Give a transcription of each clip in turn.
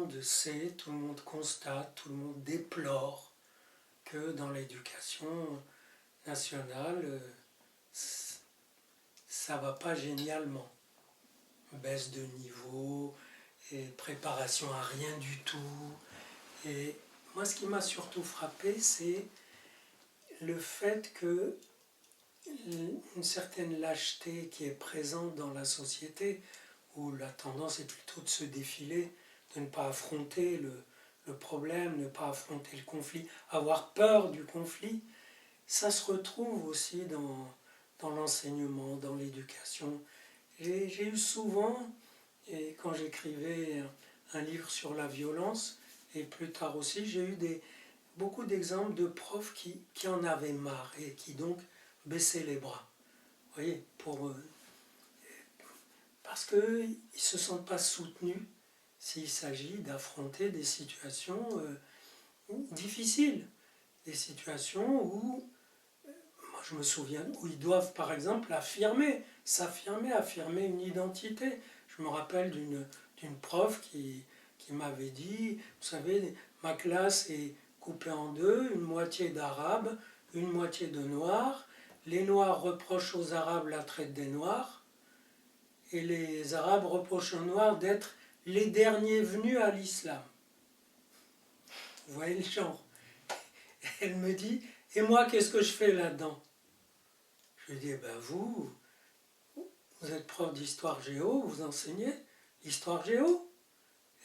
monde sait, tout le monde constate, tout le monde déplore que dans l'éducation nationale, ça va pas génialement. Baisse de niveau, et préparation à rien du tout. Et moi, ce qui m'a surtout frappé, c'est le fait que une certaine lâcheté qui est présente dans la société, où la tendance est plutôt de se défiler, de ne pas affronter le problème, ne pas affronter le conflit, avoir peur du conflit, ça se retrouve aussi dans l'enseignement, dans l'éducation. J'ai eu souvent, et quand j'écrivais un livre sur la violence, et plus tard aussi, j'ai eu beaucoup d'exemples de profs qui en avaient marre et qui donc baissaient les bras. Vous voyez, parce qu'ils ne se sentent pas soutenus s'il s'agit d'affronter des situations difficiles, des situations où, moi je me souviens, où ils doivent par exemple affirmer une identité. Je me rappelle d'une prof qui m'avait dit, vous savez, ma classe est coupée en deux, une moitié d'arabes, une moitié de noirs. Les noirs reprochent aux arabes la traite des noirs, et les arabes reprochent aux noirs d'être les derniers venus à l'islam. Vous voyez le genre. Elle me dit, et moi qu'est-ce que je fais là-dedans? Je lui dis, ben vous êtes prof d'histoire géo, vous enseignez l'histoire géo.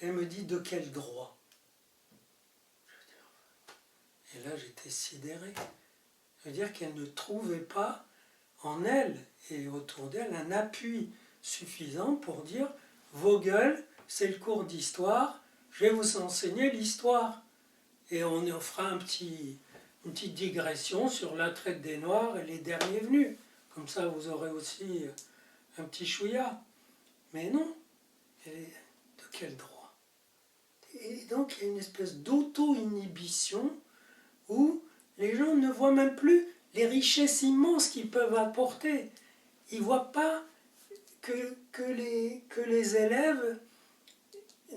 Elle me dit, de quel droit? Et là j'étais sidéré. Ça veut dire qu'elle ne trouvait pas en elle et autour d'elle un appui suffisant pour dire, vos gueules, c'est le cours d'histoire, je vais vous enseigner l'histoire. Et on fera une petite digression sur la traite des Noirs et les derniers venus. Comme ça, vous aurez aussi un petit chouïa. Mais non, de quel droit? Et donc, il y a une espèce d'auto-inhibition où les gens ne voient même plus les richesses immenses qu'ils peuvent apporter. Ils ne voient pas que les élèves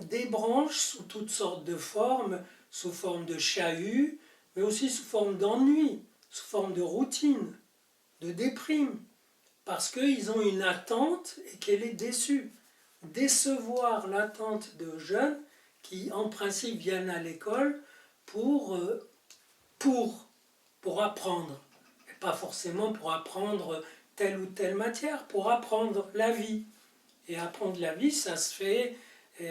débranchent sous toutes sortes de formes, sous forme de chahut, mais aussi sous forme d'ennui, sous forme de routine, de déprime, parce qu'ils ont une attente et qu'elle est déçue. Décevoir l'attente de jeunes qui, en principe, viennent à l'école pour apprendre, et pas forcément pour apprendre telle ou telle matière, pour apprendre la vie. Et apprendre la vie, ça se fait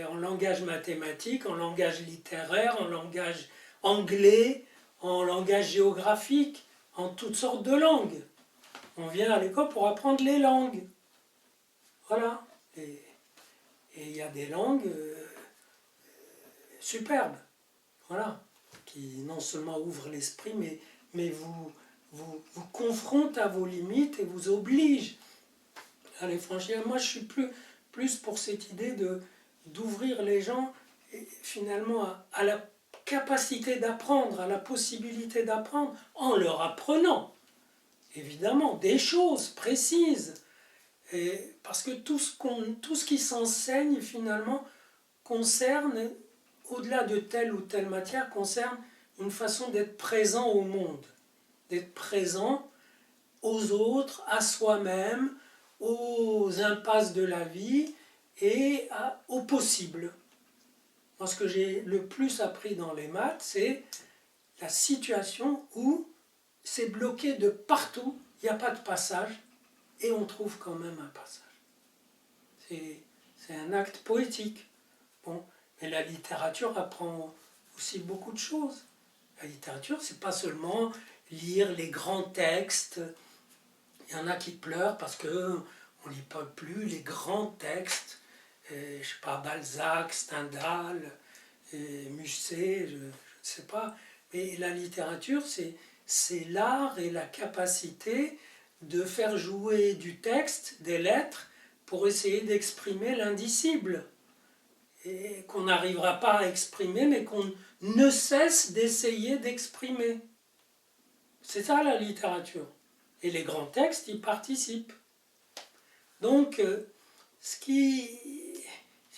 en langage mathématique, en langage littéraire, en langage anglais, en langage géographique, en toutes sortes de langues. On vient à l'école pour apprendre les langues. Voilà. Et il y a des langues superbes, voilà, qui non seulement ouvrent l'esprit, mais vous confrontent à vos limites et vous obligent à les franchir. Moi, je suis plus pour cette idée d'ouvrir les gens finalement à la capacité d'apprendre, à la possibilité d'apprendre, en leur apprenant, évidemment, des choses précises. Parce que tout ce qui s'enseigne, finalement, concerne, au-delà de telle ou telle matière, concerne une façon d'être présent au monde, d'être présent aux autres, à soi-même, aux impasses de la vie et au possible. Moi, ce que j'ai le plus appris dans les maths, c'est la situation où c'est bloqué de partout, il n'y a pas de passage, et on trouve quand même un passage. C'est un acte poétique. Bon, mais la littérature apprend aussi beaucoup de choses. La littérature, c'est pas seulement lire les grands textes. Il y en a qui pleurent parce que on lit pas plus les grands textes. Je sais pas, Balzac, Stendhal, Musset, je ne sais pas. Mais la littérature, c'est l'art et la capacité de faire jouer du texte, des lettres, pour essayer d'exprimer l'indicible. Et qu'on n'arrivera pas à exprimer, mais qu'on ne cesse d'essayer d'exprimer. C'est ça la littérature. Et les grands textes y participent. Donc,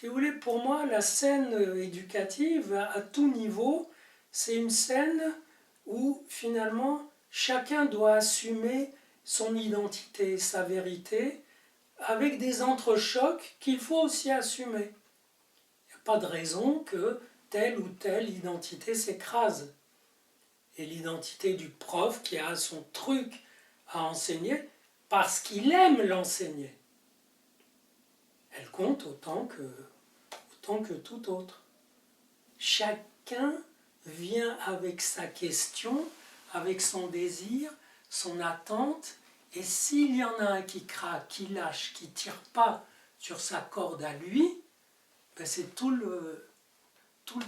Si vous voulez, pour moi, la scène éducative, à tout niveau, c'est une scène où finalement chacun doit assumer son identité, sa vérité, avec des entrechocs qu'il faut aussi assumer. Il n'y a pas de raison que telle ou telle identité s'écrase. Et l'identité du prof qui a son truc à enseigner parce qu'il aime l'enseigner, elle compte autant que tout autre. Chacun vient avec sa question, avec son désir, son attente, et s'il y en a un qui craque, qui lâche, qui ne tire pas sur sa corde à lui, ben c'est tout le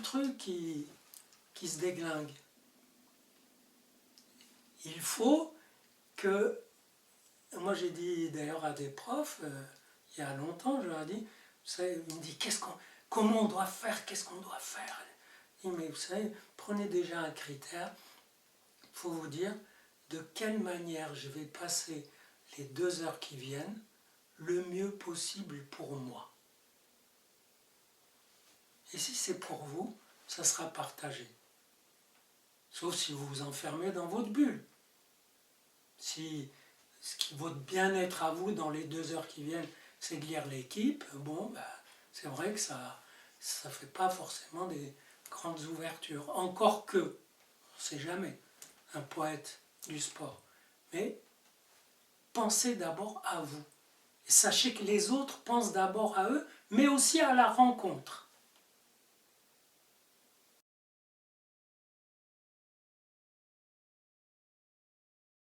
truc qui se déglingue. Il faut que, moi j'ai dit d'ailleurs à des profs, il y a longtemps, je leur ai dit, vous savez, ils me disent comment on doit faire, qu'est-ce qu'on doit faire. Je dis, mais vous savez, prenez déjà un critère, il faut vous dire de quelle manière je vais passer les 2 heures qui viennent le mieux possible pour moi. Et si c'est pour vous, ça sera partagé. Sauf si vous vous enfermez dans votre bulle. Si votre bien-être à vous dans les 2 heures qui viennent, c'est de lire l'équipe, bon, ben, c'est vrai que ça ne fait pas forcément des grandes ouvertures. Encore que, on ne sait jamais, un poète du sport. Mais pensez d'abord à vous. Et sachez que les autres pensent d'abord à eux, mais aussi à la rencontre.